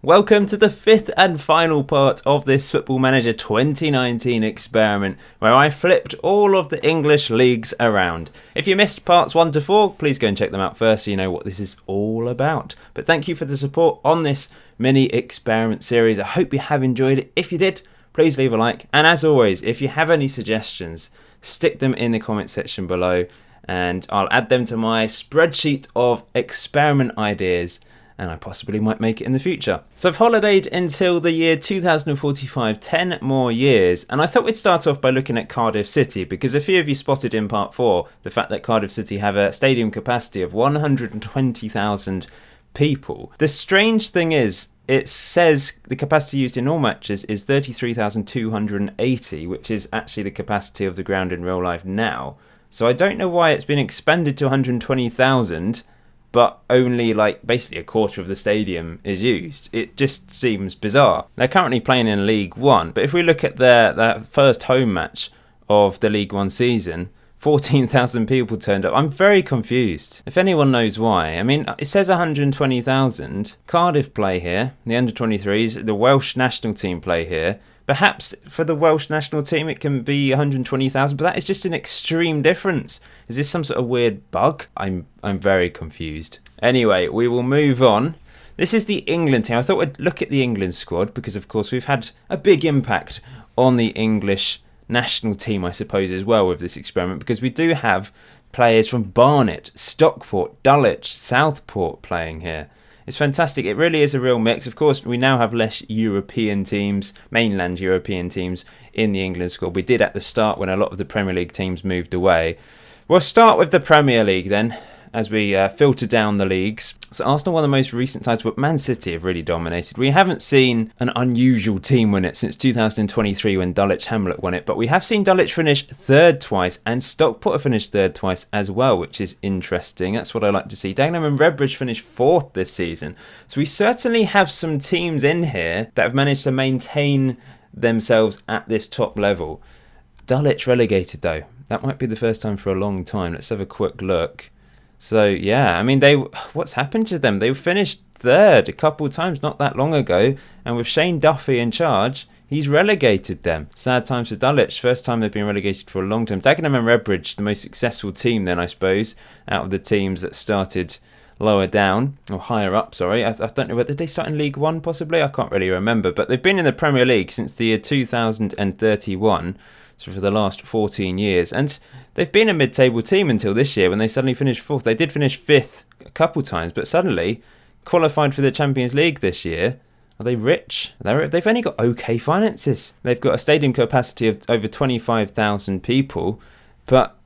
Welcome to the fifth and final part of this Football Manager 2019 experiment, where I flipped all of the English leagues around. If you missed parts 1 to 4, please go and check them out first so you know what this is all about. But thank you for the support on this mini experiment series. I hope you have enjoyed it. If you did, please leave a like. And as always, if you have any suggestions, stick them in the comment section below and I'll add them to my spreadsheet of experiment ideas, and I possibly might make it in the future. So I've holidayed until the year 2045, 10 more years, and I thought we'd start off by looking at Cardiff City, because a few of you spotted in part 4 the fact that Cardiff City have a stadium capacity of 120,000 people. The strange thing is, it says the capacity used in all matches is 33,280, which is actually the capacity of the ground in real life now. So I don't know why it's been expanded to 120,000, but only basically a quarter of the stadium is used. It just seems bizarre. They're currently playing in League One, but if we look at their first home match of the League One season, 14,000 people turned up. I'm very confused. If anyone knows why. I mean, it says 120,000. Cardiff play here. The under-23s, the Welsh national team play here. Perhaps for the Welsh national team it can be 120,000, but that is just an extreme difference. Is this some sort of weird bug? I'm very confused. Anyway, we will move on. This is the England team. I thought we'd look at the England squad because, of course, we've had a big impact on the English national team, I suppose, as well with this experiment, because we do have players from Barnet, Stockport, Dulwich, Southport playing here. It's fantastic. It really is a real mix. Of course, we now have less European teams, mainland European teams, in the England squad. We did at the start when a lot of the Premier League teams moved away. We'll start with the Premier League then, as we filter down the leagues. So Arsenal won the most recent title, but Man City have really dominated. We haven't seen an unusual team win it since 2023 when Dulwich Hamlet won it, but we have seen Dulwich finish third twice and Stockport finished third twice as well, which is interesting. That's what I like to see. Dagenham and Redbridge finished fourth this season. So we certainly have some teams in here that have managed to maintain themselves at this top level. Dulwich relegated though. That might be the first time for a long time. Let's have a quick look. So, yeah, I mean, what's happened to them? They finished third a couple of times not that long ago, and with Shane Duffy in charge, he's relegated them. Sad times for Dulwich. First time they've been relegated for a long time. Dagenham and Redbridge, the most successful team then, I suppose, out of the teams that started lower down, or higher up, sorry. I don't know, did they start in League One possibly? I can't really remember, but they've been in the Premier League since the year 2031. So for the last 14 years, and they've been a mid-table team until this year when they suddenly finished fourth. They did finish fifth a couple times, but suddenly qualified for the Champions League this year. Are they rich? They've only got okay finances. They've got a stadium capacity of over 25,000 people, but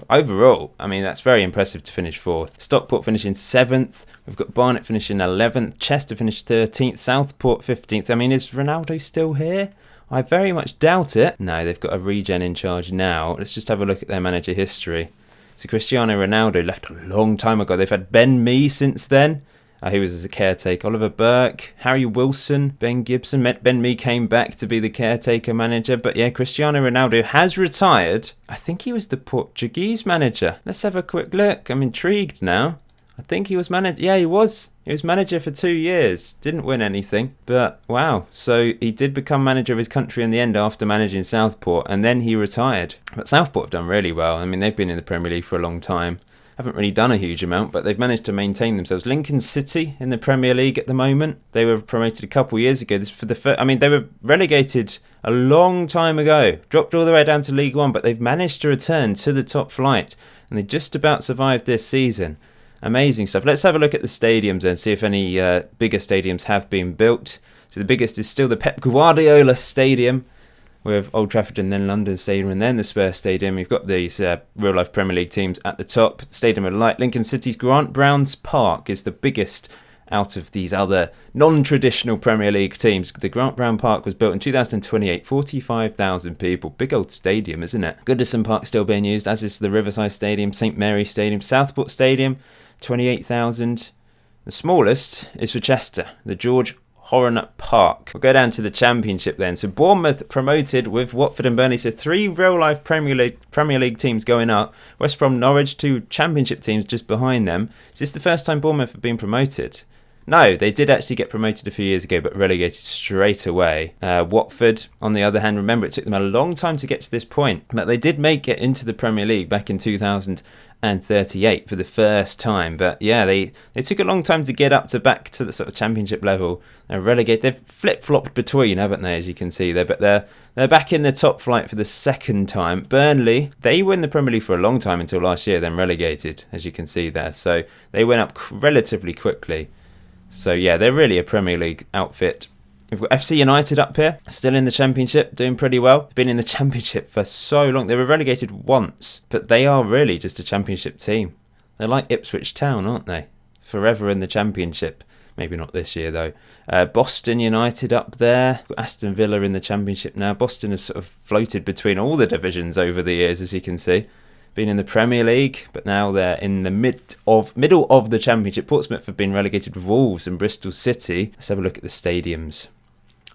overall, I mean, that's very impressive to finish fourth. Stockport finishing 7th. We've got Barnet finishing 11th. Chester finished 13th. Southport 15th. I mean, is Ronaldo still here? I very much doubt it. No, they've got a regen in charge now. Let's just have a look at their manager history. So Cristiano Ronaldo left a long time ago. They've had Ben Mee since then. He was as a caretaker. Oliver Burke, Harry Wilson, Ben Gibson. Ben Mee came back to be the caretaker manager. But yeah, Cristiano Ronaldo has retired. I think he was the Portuguese manager. Let's have a quick look. I'm intrigued now. I think he was manager. Yeah, he was. He was manager for 2 years. Didn't win anything. But wow. So he did become manager of his country in the end after managing Southport. And then he retired. But Southport have done really well. I mean, they've been in the Premier League for a long time. Haven't really done a huge amount, but they've managed to maintain themselves. Lincoln City in the Premier League at the moment. They were promoted a couple of years ago. They were relegated a long time ago. Dropped all the way down to League One, but they've managed to return to the top flight. And they just about survived this season. Amazing stuff. Let's have a look at the stadiums and see if any bigger stadiums have been built. So the biggest is still the Pep Guardiola Stadium with Old Trafford and then London Stadium and then the Spurs Stadium. You've got these real-life Premier League teams at the top. Stadium of Light. Lincoln City's Grant Browns Park is the biggest out of these other non-traditional Premier League teams. The Grant Brown Park was built in 2028, 45,000 people. Big old stadium, isn't it? Goodison Park still being used, as is the Riverside Stadium, St Mary's Stadium, Southport Stadium, 28,000. The smallest is for Chester, the George Horan Park. We'll go down to the Championship then. So Bournemouth promoted with Watford and Burnley. So 3 real-life Premier League teams going up. West Brom, Norwich, 2 Championship teams just behind them. Is this the first time Bournemouth have been promoted? No, they did actually get promoted a few years ago, but relegated straight away. Watford, on the other hand, remember it took them a long time to get to this point, but they did make it into the Premier League back in 2038 for the first time. But yeah, they took a long time to get back to the sort of Championship level. They're relegated. They've flip-flopped between, haven't they? As you can see, they're back in the top flight for the second time. Burnley, they were in the Premier League for a long time until last year, then relegated, as you can see there. So they went up relatively quickly. So yeah, they're really a Premier League outfit. We've got FC United up here, still in the Championship, doing pretty well. Been in the Championship for so long. They were relegated once, but they are really just a Championship team. They're like Ipswich Town, aren't they? Forever in the Championship. Maybe not this year, though. Boston United up there. Got Aston Villa in the Championship now. Boston have sort of floated between all the divisions over the years, as you can see. Been in the Premier League, but now they're in the middle of the Championship. Portsmouth have been relegated with Wolves and Bristol City. Let's have a look at the stadiums.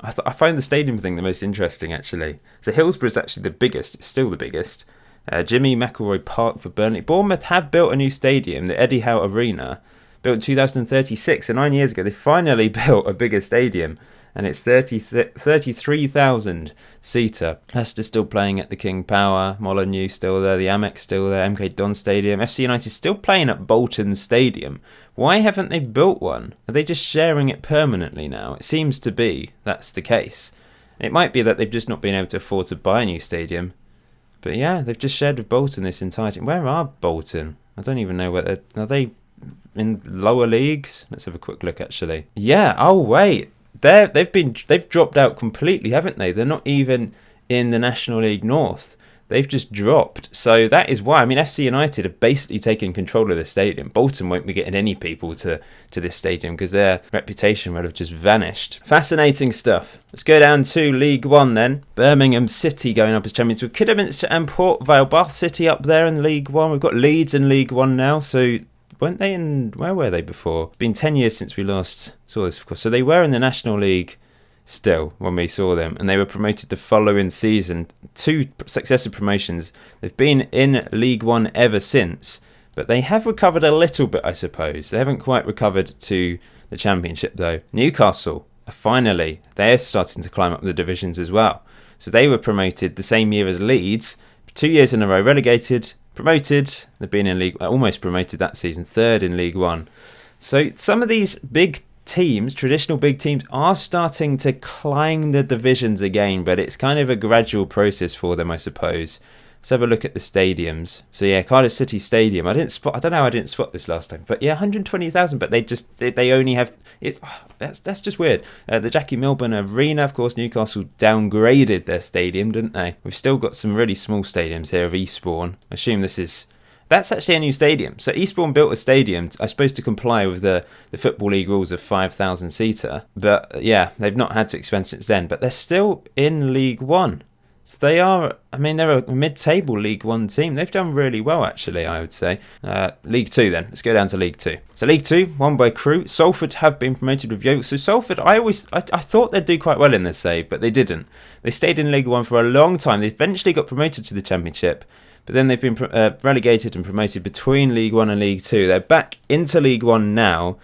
I find the stadium thing the most interesting, actually. So Hillsborough's actually the biggest. It's still the biggest. Jimmy McElroy Park for Burnley. Bournemouth have built a new stadium, the Eddie Howe Arena, built in 2036. So 9 years ago, they finally built a bigger stadium. And it's 33,000 seater. Leicester still playing at the King Power. Molineux still there. The Amex still there. MK Don Stadium. FC United still playing at Bolton Stadium. Why haven't they built one? Are they just sharing it permanently now? It seems to be that's the case. It might be that they've just not been able to afford to buy a new stadium. But yeah, they've just shared with Bolton this entire time. Where are Bolton? I don't even know where are they in lower leagues? Let's have a quick look actually. Yeah, oh wait. They've dropped out completely, haven't they? They're not even in the National League North. They've just dropped. So that is why. I mean, FC United have basically taken control of the stadium. Bolton won't be getting any people to this stadium because their reputation would have just vanished. Fascinating stuff. Let's go down to League One then. Birmingham City going up as champions. With Kidderminster and Port Vale. Bath City up there in League One. We've got Leeds in League One now. So weren't they in... Where were they before? It's been 10 years since we last saw this, of course. So they were in the National League still when we saw them, and they were promoted the following season. 2 successive promotions. They've been in League One ever since, but they have recovered a little bit, I suppose. They haven't quite recovered to the Championship, though. Newcastle, finally, they're starting to climb up the divisions as well. So they were promoted the same year as Leeds, 2 years in a row, relegated, promoted. They've been in League, almost promoted that season, 3rd in League One. So some of these big teams, traditional big teams, are starting to climb the divisions again, but it's kind of a gradual process for them, I suppose. Let's have a look at the stadiums. So yeah, Cardiff City Stadium. I don't know how I didn't spot this last time, but yeah, 120,000. But they only have that's just weird. The Jackie Milburn Arena, of course, Newcastle downgraded their stadium, didn't they? We've still got some really small stadiums here of Eastbourne. I assume that's actually a new stadium. So Eastbourne built a stadium, I suppose, to comply with the Football League rules of 5,000 seater. But yeah, they've not had to expand since then. But they're still in League One. So they are, I mean, they're a mid-table League One team. They've done really well, actually, I would say. League Two, then. Let's go down to League Two. So League Two, won by Crewe. Salford have been promoted with Yeovil. So Salford, I thought they'd do quite well in this save, but they didn't. They stayed in League One for a long time. They eventually got promoted to the Championship, but then they've been relegated and promoted between League One and League Two. They're back into League One now,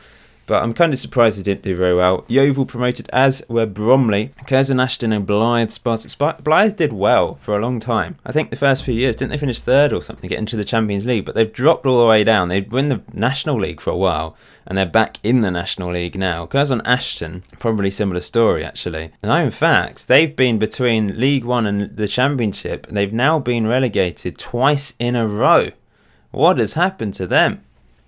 but I'm kind of surprised they didn't do very well. Yeovil promoted, as were Bromley. Curzon, Ashton and Blythe. Blythe did well for a long time. I think the first few years, didn't they finish 3rd or something, get into the Champions League? But they've dropped all the way down. They've won the National League for a while, and they're back in the National League now. Curzon, Ashton, probably similar story, actually. And in fact, they've been between League One and the Championship, and they've now been relegated twice in a row. What has happened to them?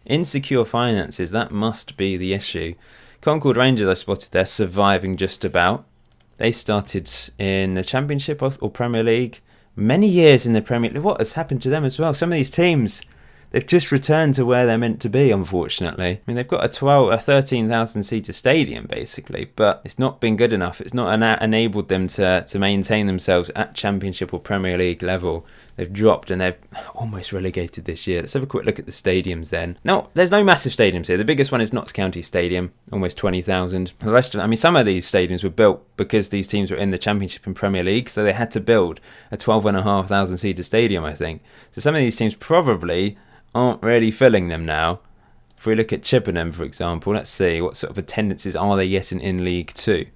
Insecure finances, that must be the issue. Concord Rangers, I spotted there, surviving just about. They started in the Championship or Premier League. Many years in the Premier League. What has happened to them as well? Some of these teams, they've just returned to where they're meant to be, unfortunately. I mean, they've got a 13,000 seater stadium, basically, but it's not been good enough. It's not enabled them to maintain themselves at Championship or Premier League level. They've dropped and they've almost relegated this year. Let's have a quick look at the stadiums then. No, there's no massive stadiums here. The biggest one is Notts County Stadium, almost 20,000. The rest of them, I mean, some of these stadiums were built because these teams were in the Championship and Premier League, so they had to build a 12,500 seater stadium, I think. So some of these teams probably aren't really filling them now. If we look at Chippenham, for example, let's see what sort of attendances are they getting in League Two.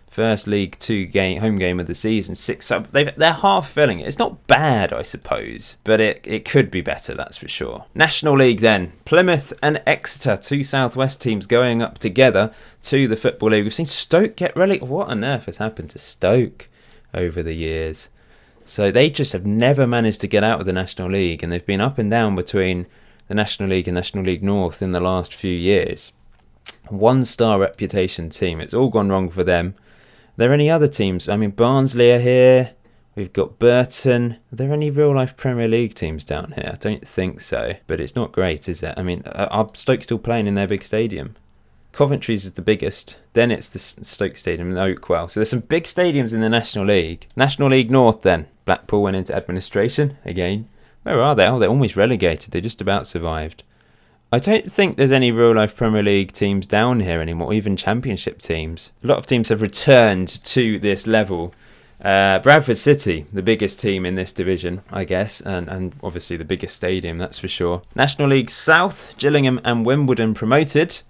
First League Two home game of the season, 6. They're half filling it. It's not bad, I suppose, but it could be better, that's for sure. National League then. Plymouth and Exeter, 2 South West teams going up together to the Football League. We've seen Stoke get relegated. What on earth has happened to Stoke over the years? So they just have never managed to get out of the National League, and they've been up and down between the National League and National League North in the last few years. 1-star reputation team. It's all gone wrong for them. Are there any other teams? I mean, Barnsley are here. We've got Burton. Are there any real-life Premier League teams down here? I don't think so. But it's not great, is it? I mean, are Stoke still playing in their big stadium? Coventry's is the biggest. Then it's the Stoke Stadium in Oakwell. So there's some big stadiums in the National League. National League North then. Blackpool went into administration again. Where are they? Oh, they're almost relegated. They just about survived. I don't think there's any real-life Premier League teams down here anymore, even Championship teams. A lot of teams have returned to this level. Bradford City, the biggest team in this division, I guess, and obviously the biggest stadium, that's for sure. National League South, Gillingham and Wimbledon promoted.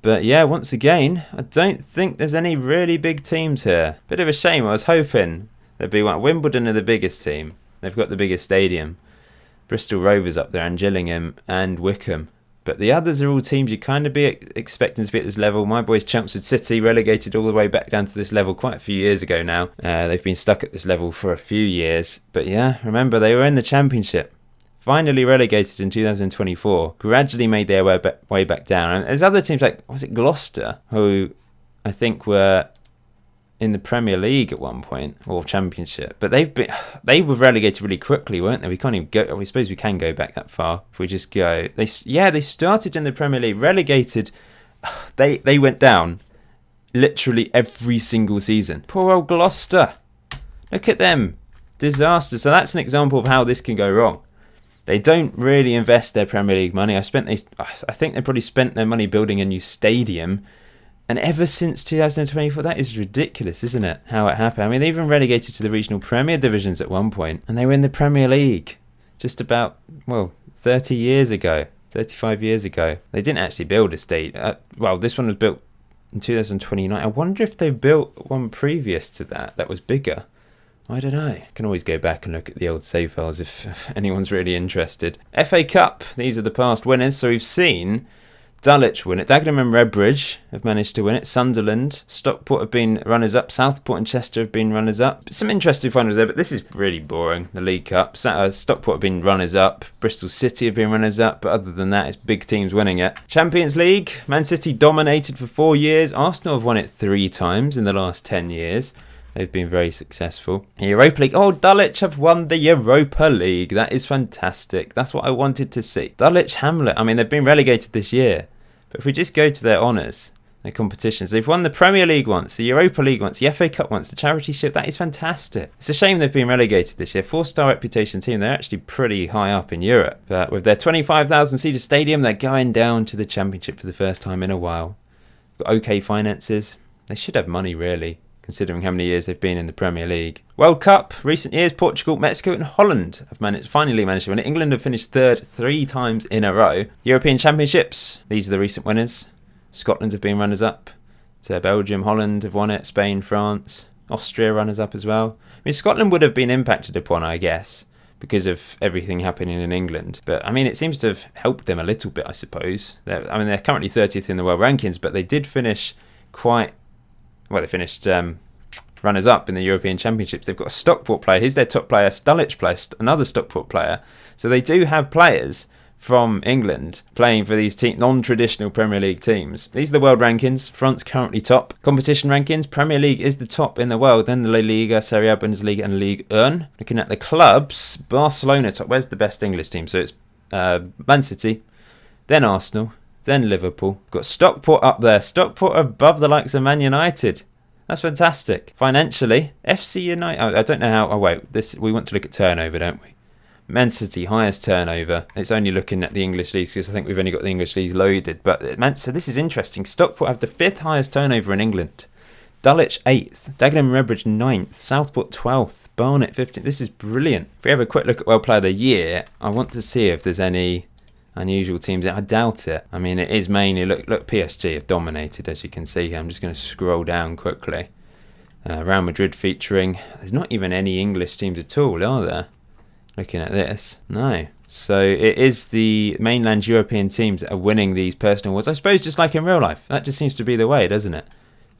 But yeah, once again, I don't think there's any really big teams here. Bit of a shame. I was hoping there'd be one. Wimbledon are the biggest team. They've got the biggest stadium. Bristol Rovers up there and Gillingham and Wickham. But the others are all teams you kind of be expecting to be at this level. My boys Chelmsford City relegated all the way back down to this level quite a few years ago now. They've been stuck at this level for a few years. But yeah, remember they were in the Championship. Finally relegated in 2024. Gradually made their way back down. And there's other teams like, was it Gloucester, who I think were in the Premier League at one point, or Championship, but they were relegated really quickly, weren't they? We can't even go. We suppose we can go back that far if we just go. They started in the Premier League, relegated. They went down literally every single season. Poor old Gloucester. Look at them, disaster. So that's an example of how this can go wrong. They don't really invest their Premier League money. I think they probably spent their money building a new stadium. And ever since 2024, that is ridiculous, isn't it? How it happened. I mean, they even relegated to the regional Premier divisions at one point, and they were in the Premier League just about, 30 years ago, 35 years ago. They didn't actually build a stadium. This one was built in 2029. I wonder if they built one previous to that was bigger. I don't know. Can always go back and look at the old save files if anyone's really interested. FA Cup. These are the past winners. So we've seen Dulwich win it. Dagenham and Redbridge have managed to win it. Sunderland, Stockport have been runners-up. Southport and Chester have been runners-up. Some interesting finals there, but this is really boring, the League Cup. Stockport have been runners-up. Bristol City have been runners-up, but other than that, it's big teams winning it. Champions League, Man City dominated for 4 years. Arsenal have won it 3 times in the last 10 years. They've been very successful. Europa League. Oh, Dulwich have won the Europa League. That is fantastic. That's what I wanted to see. Dulwich Hamlet. I mean, they've been relegated this year. But if we just go to their honours, their competitions, they've won the Premier League once, the Europa League once, the FA Cup once, the Charity Shield. That is fantastic. It's a shame they've been relegated this year. 4-star reputation team. They're actually pretty high up in Europe. But with their 25,000-seater stadium, they're going down to the Championship for the first time in a while. Got okay finances. They should have money, really, considering how many years they've been in the Premier League. World Cup, recent years, Portugal, Mexico and Holland have finally managed to win it. England have finished third 3 times in a row. European Championships, these are the recent winners. Scotland have been runners-up. So Belgium, Holland have won it. Spain, France, Austria runners-up as well. I mean, Scotland would have been impacted upon, I guess, because of everything happening in England. But, I mean, it seems to have helped them a little bit, I suppose. They're currently 30th in the world rankings, but they did finish they finished runners-up in the European Championships. They've got a Stockport player. He's their top player. Dulwich player, another Stockport player. So they do have players from England playing for these non-traditional Premier League teams. These are the world rankings. France currently top. Competition rankings. Premier League is the top in the world. Then the La Liga, Serie A, Bundesliga and Ligue 1. Looking at the clubs, Barcelona top. Where's the best English team? So it's Man City, then Arsenal, then Liverpool. We've got Stockport up there. Stockport above the likes of Man United. That's fantastic. Financially, FC United. I don't know how. Oh wait, we want to look at turnover, don't we? Man City highest turnover. It's only looking at the English leagues because I think we've only got the English leagues loaded. But so this is interesting. Stockport have the 5th highest turnover in England. Dulwich 8th. Dagenham and Redbridge 9th. Southport 12th. Barnet 15th. This is brilliant. If we have a quick look at World Player of the Year, I want to see if there's any unusual teams. I doubt it. I mean, it is mainly, look, PSG have dominated, as you can see here. I'm just going to scroll down quickly. Real Madrid featuring, there's not even any English teams at all, are there? Looking at this, no. So it is the mainland European teams that are winning these personal awards. I suppose just like in real life. That just seems to be the way, doesn't it?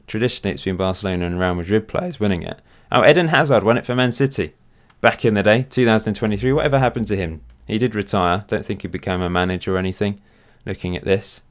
Traditionally, it's been Barcelona and Real Madrid players winning it. Oh, Eden Hazard won it for Man City back in the day, 2023. Whatever happened to him? He did retire. Don't think he became a manager or anything, looking at this.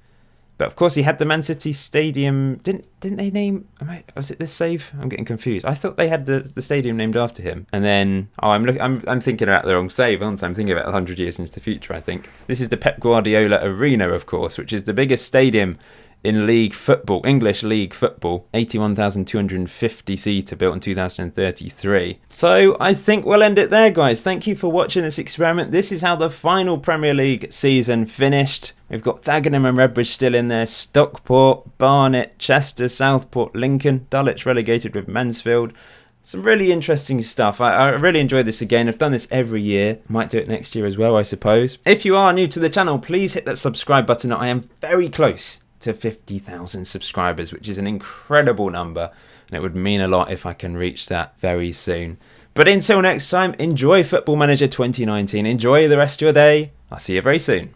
But of course, he had the Man City Stadium. Didn't they name? Was it this save? I'm getting confused. I thought they had the stadium named after him. And then, I'm thinking about the wrong save, aren't I? I'm thinking about 100 years into the future. I think this is the Pep Guardiola Arena, of course, which is the biggest stadium in league football, English league football, 81,250 seater, built in 2033. So I think we'll end it there, guys. Thank you for watching this experiment. This is how the final Premier League season finished. We've got Dagenham and Redbridge still in there, Stockport, Barnet, Chester, Southport, Lincoln, Dulwich relegated with Mansfield. Some really interesting stuff. I really enjoyed this again. I've done this every year. Might do it next year as well, I suppose. If you are new to the channel, please hit that subscribe button. I am very close to 50,000 subscribers, which is an incredible number, and it would mean a lot if I can reach that very soon. But until next time, enjoy Football Manager 2019. Enjoy the rest of your day. I'll see you very soon.